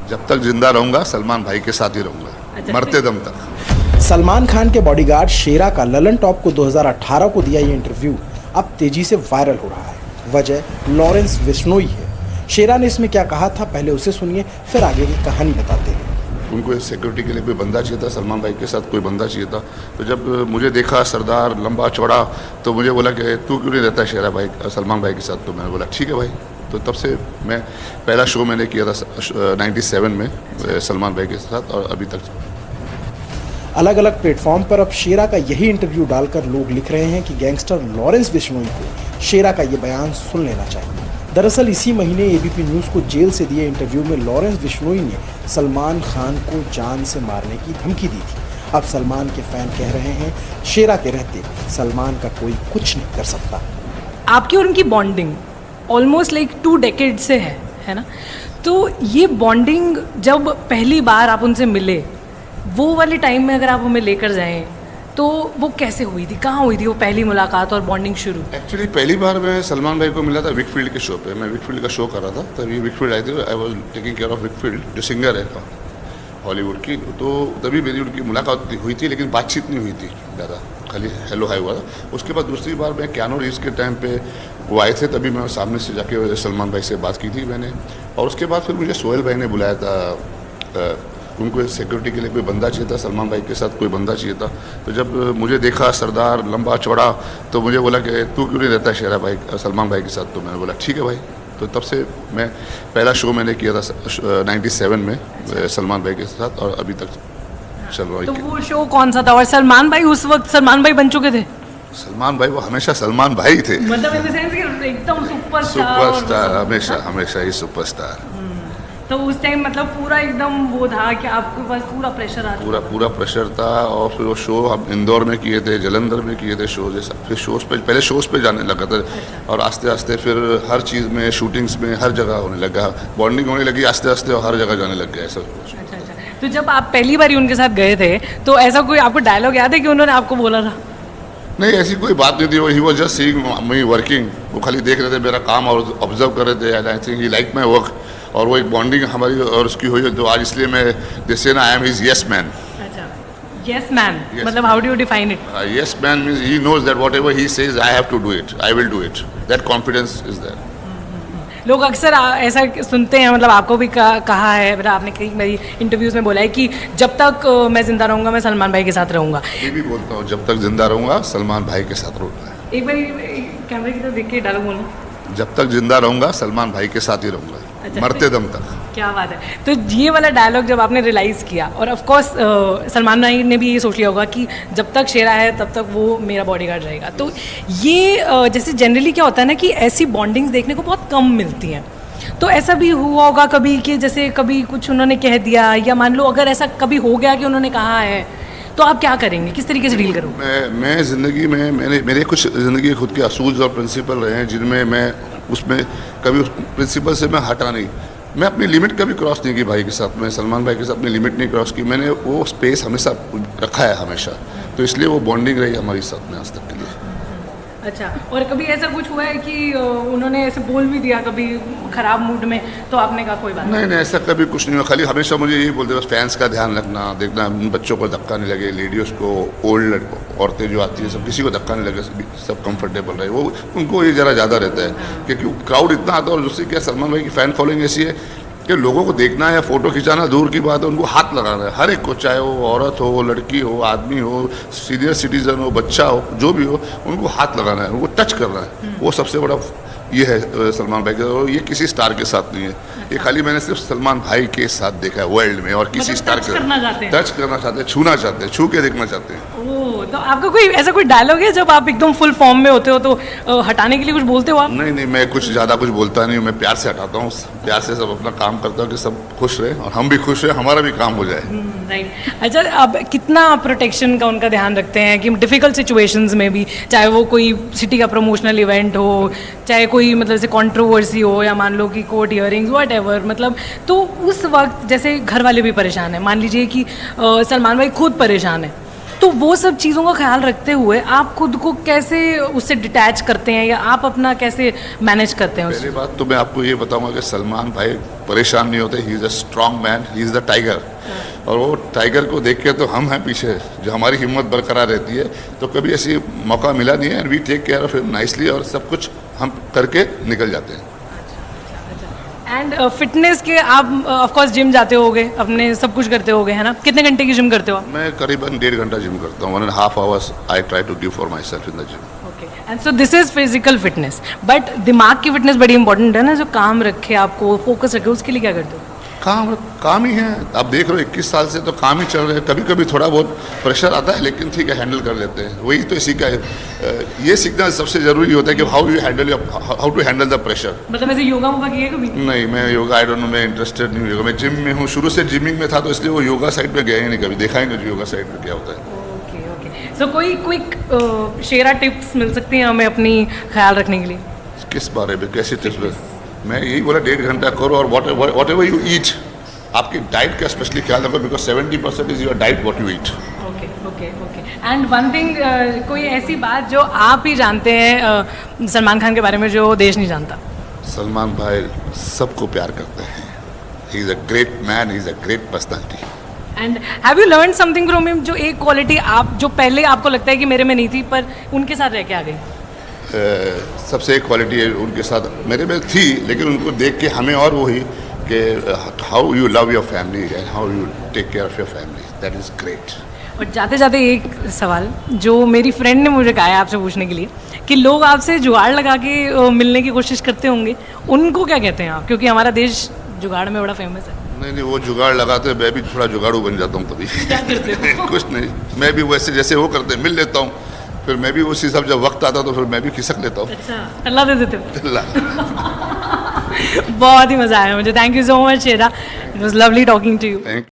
जब तक जिंदा रहूंगा सलमान भाई के साथ ही रहूंगा, मरते दम तक। सलमान खान के बॉडीगार्ड शेरा का ललन टॉप को 2018 को दिया ये इंटरव्यू अब तेजी से वायरल हो रहा है। वजह लॉरेंस बिश्नोई है। शेरा ने इसमें क्या कहा था, पहले उसे सुनिए, फिर आगे की कहानी बताते हैं। उनको सिक्योरिटी के लिए कोई बंदा चाहिए था, सलमान भाई के साथ कोई बंदा चाहिए था। तो जब मुझे देखा सरदार लंबा चौड़ा, तो मुझे बोला कि तू क्यों नहीं रहता शेरा भाई सलमान भाई के साथ। तो मैंने बोला ठीक है भाई। तो तब से मैं पहला शो मैंने किया था 97 में सलमान भाई के साथ, और अभी तक अलग अलग प्लेटफॉर्म पर अब शेरा का यही इंटरव्यू डालकर लोग लिख रहे हैं कि गैंगस्टर लॉरेंस बिश्नोई को शेरा का ये बयान सुन लेना चाहिए। दरअसल इसी महीने एबीपी न्यूज़ को जेल से दिए इंटरव्यू में लॉरेंस बिश्नोई ने सलमान खान को जान से मारने की धमकी दी थी। अब सलमान के फैन कह रहे हैं शेरा के रहते सलमान का कोई कुछ नहीं कर सकता। आपकी और उनकी बॉन्डिंग ऑलमोस्ट लाइक 2 डेकेड से है ना। तो ये बॉन्डिंग जब पहली बार आप उनसे मिले, वो वाले टाइम में अगर आप हमें लेकर जाएं तो वो कैसे हुई थी, कहाँ हुई थी वो पहली मुलाकात और बॉन्डिंग शुरू? एक्चुअली पहली बार मैं सलमान भाई को मिला था विकफील्ड के शो पे। मैं विकफील्ड का शो कर रहा था, तभी विकफील्ड आई थी। I was taking care of Wickfield, जो सिंगर है हॉलीवुड की। तो तभी मेरी उनकी मुलाकात हुई थी, लेकिन बातचीत नहीं हुई थी ज़्यादा, खाली हेलो हाई हुआ था। उसके बाद दूसरी बार मैं कियानो रीव्स के टाइम पे वो आए थे, तभी मैं सामने से जाके सलमान भाई से बात की थी मैंने। और उसके बाद फिर मुझे सोहेल भाई ने बुलाया था। उनको सिक्योरिटी के लिए कोई बंदा चाहिए था, सलमान भाई के साथ कोई बंदा चाहिए था। तो जब मुझे देखा सरदार लंबा चौड़ा, तो मुझे बोला कि तू क्यों नहीं रहता शेरा भाई सलमान भाई के साथ। तो मैंने बोला ठीक है भाई। तो तब से मैं पहला शो मैंने किया था 97 में सलमान भाई के साथ, और अभी तक चल रहा है। तो वो शो कौन सा था, और सलमान भाई उस वक्त सलमान भाई बन चुके थे? सलमान भाई वो हमेशा सलमान भाई थे, मतलब इन द सेंस कि एकदम सुपरस्टार, हमेशा हमेशा ही सुपरस्टार। तो उस टाइम मतलब पूरा एकदम वो था कि आपके पास पूरा प्रेशर आ पूरा प्रेशर था। और फिर वो शो हम इंदौर में किए थे, जलंधर में किए थे शो। जैसा फिर शोज़ पे, पहले शोज़ पे जाने लगा था। और आस्ते आस्ते फिर हर चीज़ में, शूटिंग्स में, हर जगह होने लगा, बॉन्डिंग होने लगी आस्ते आस्ते, और हर जगह जाने लग गया ऐसा। अच्छा। तो जब आप पहली बार उनके साथ गए थे, तो ऐसा कोई आपको डायलॉग याद है कि उन्होंने आपको बोला था? नहीं, ऐसी कोई बात नहीं थी। He was just seeing me working. वो खाली देख रहे थे मेरा काम और ऑब्जर्व कर रहे थे। I think he like my work, और वो एक बॉन्डिंग हमारी और उसकी हुई। तो आज इसलिए मैं जैसे ना I am his yes man. अच्छा, यस मैन मतलब how do you define it? Yes man means he knows that whatever he says I have to do it, I will do it. That confidence is there. लोग अक्सर ऐसा सुनते हैं, मतलब आपको भी कहा है, मतलब आपने कई मेरी इंटरव्यूज़ में बोला है कि जब तक मैं जिंदा रहूँगा मैं सलमान भाई के साथ रहूँगा। ये भी बोलता हूँ, जब तक जिंदा रहूँगा सलमान भाई के साथ रहूँगा। एक बार कैमरे की तरफ देख के डायलॉग बोलना। जब तक जिंदा रहूँगा सलमान भाई के साथ ही रहूँगा, अच्छा, मरते दम तक। क्या बात है। तो ये वाला डायलॉग जब आपने रियलाइज़ किया, और ऑफ कोर्स सलमान भाई ने भी ये सोच लिया होगा कि जब तक शेरा है तब तक वो मेरा बॉडीगार्ड रहेगा। तो ये जैसे जनरली क्या होता है ना कि ऐसी बॉन्डिंग्स देखने को बहुत कम मिलती हैं। तो ऐसा भी हुआ होगा कभी कि जैसे कभी कुछ उन्होंने कह दिया, या मान लो अगर ऐसा कभी हो गया कि उन्होंने कहा है, तो आप क्या करेंगे, किस तरीके से डील करोगे? मैं ज़िंदगी में मेरे कुछ ज़िंदगी खुद के असूल और प्रिंसिपल रहे हैं, जिनमें मैं उसमें कभी उस प्रिंसिपल से मैं हटा नहीं। मैं अपनी लिमिट कभी क्रॉस नहीं की भाई के साथ। मैं सलमान भाई के साथ अपनी लिमिट नहीं क्रॉस की। मैंने वो स्पेस हमेशा रखा है हमेशा। तो इसलिए वो बॉन्डिंग रही हमारी साथ में आज तक के लिए। अच्छा, और कभी ऐसा कुछ हुआ है कि उन्होंने ऐसे बोल भी दिया कभी ख़राब मूड में, तो आपने कहा कोई बात नहीं, ऐसा कभी कुछ नहीं हुआ। खाली हमेशा मुझे यही बोलते, बस फैंस का ध्यान रखना, देखना बच्चों को धक्का नहीं लगे, लेडीज़ को, ओल्ड औरतें जो आती हैं, सब किसी को धक्का नहीं लगे, सब कंफर्टेबल रहे। वो उनको ये ज़रा ज़्यादा रहता है, क्योंकि क्राउड इतना आता है। और दूसरी क्या, सलमान भाई की फ़ैन फॉलोइंग ऐसी है कि लोगों को देखना है, फ़ोटो खिंचाना दूर की बात है, उनको हाथ लगाना है हर एक को, चाहे वो औरत हो, लड़की हो, आदमी हो, सीनियर सिटीज़न हो, बच्चा हो, जो भी हो, उनको हाथ लगाना है, उनको टच करना है। वो सबसे बड़ा ये है सलमान भाई का। और ये किसी स्टार के साथ नहीं है। ये खाली मैंने सिर्फ सलमान भाई के साथ देखा है वर्ल्ड में, और किसी स्टार के टच करना चाहते हैं, छूना चाहते हैं, छू के देखना चाहते हैं। ओह, तो आपका कोई ऐसा कोई डायलॉग है जब आप एकदम फुल फॉर्म में होते हो तो हटाने के लिए कुछ बोलते हो आप? नहीं, मैं कुछ ज़्यादा कुछ बोलता नहीं हूँ। मैं प्यार से हटाता हूँ, प्यार से सब अपना काम करता हूँ कि सब खुश रहे और हम भी खुश रहे, हमारा भी काम हो जाए। राइट। अच्छा, अब कितना प्रोटेक्शन का उनका ध्यान रखते हैं कि डिफ़िकल्ट सिचुएशंस में भी, चाहे वो कोई सिटी का प्रमोशनल इवेंट हो, चाहे कोई मतलब जैसे कंट्रोवर्सी हो, या मान लो कि कोर्ट हियरिंग्स व्हाटएवर, मतलब तो उस वक्त जैसे घर वाले भी परेशान हैं, मान लीजिए कि सलमान भाई खुद परेशान है, तो वो सब चीज़ों का ख्याल रखते हुए आप खुद को कैसे उससे डिटैच करते हैं या आप अपना कैसे मैनेज करते हैं पहली बात तो मैं आपको ये बताऊंगा कि सलमान भाई परेशान नहीं होते, he is a strong man, he is the tiger. और वो टाइगर को देख के तो हम हैं पीछे, जो हमारी हिम्मत बरकरार रहती है। तो कभी ऐसी मौका मिला नहीं है, and we take care of him nicely, और सब कुछ हम करके निकल जाते हैं। एंड फिटनेस के आप ऑफ कोर्स जिम जाते होगे, अपने सब कुछ करते होगे, है ना? कितने घंटे की जिम करते हो आप? मैं करीबन 1.5 घंटा जिम करता हूँ, 1.5 hours I try to give for myself in the gym. Okay, and so this is physical fitness, but दिमाग की फिटनेस बड़ी इंपॉर्टेंट है ना, जो काम रखे आपको, फोकस रखे, उसके लिए क्या करते हो? काम ही है। आप देख रहे हो 21 साल से तो काम ही चल रहे हैं। कभी कभी थोड़ा बहुत प्रेशर आता है, लेकिन ठीक है, हैंडल कर लेते हैं। वही तो इसी का ये सीखना सबसे ज़रूरी होता है कि how to handle the pressure. मतलब ऐसे योगा वोगा किए कभी? नहीं, मैं योगा आई डोंट नो, मैं इंटरेस्टेड नहीं हूँ। मैं जिम में हूँ, शुरू से जिमिंग में था, तो इसलिए वो योगा साइड पे गया ही नहीं। कभी देखा ही नहीं योगा साइड पे क्या होता है। ओके ओके, सो कोई क्विक शेरा टिप्स मिल सकती हैं हमें अपनी ख्याल रखने के लिए? किस बारे में, कैसे टिप्स? मैं यही बोला 1.5 घंटा करो, और वॉट एवर यू ईट, आपकी डाइट का स्पेशली ख्याल रखो, because 70% is your diet what you eat. Okay okay okay, and one thing, कोई ऐसी बात जो आप ही जानते हैं सलमान खान के बारे में जो देश नहीं जानता? सलमान भाई सबको प्यार करते हैं। He is a great man, he is a great personality. And have you learn something from him, जो एक क्वालिटी आप जो पहले आपको लगता है कि मेरे में नहीं थी पर उनके साथ रह के आ गई? सबसे एक क्वालिटी है उनके साथ मेरे में थी, लेकिन उनको देख के हमें और वही कि how you love your family and how you take care of your family, that is great. और जाते जाते एक सवाल जो मेरी फ्रेंड ने मुझे कहा है आपसे पूछने के लिए, कि लोग आपसे जुगाड़ लगा के मिलने की कोशिश करते होंगे, उनको क्या कहते हैं आप? क्योंकि हमारा देश जुगाड़ में बड़ा फेमस है। नहीं, वो जुगाड़ लगाते हैं, मैं भी थोड़ा जुगाड़ू बन जाता हूँ कभी। क्या करते हो? कुछ नहीं, मैं भी वैसे जैसे वो करते मिल लेता हूँ, फिर मैं भी उसी सब जब वक्त आता तो फिर मैं भी खिसक लेता हूँ। अच्छा, अल्लाह दे देते हो। अल्लाह। बहुत ही मज़ा आया मुझे, thank you so much Shera, it was lovely talking to you. Thank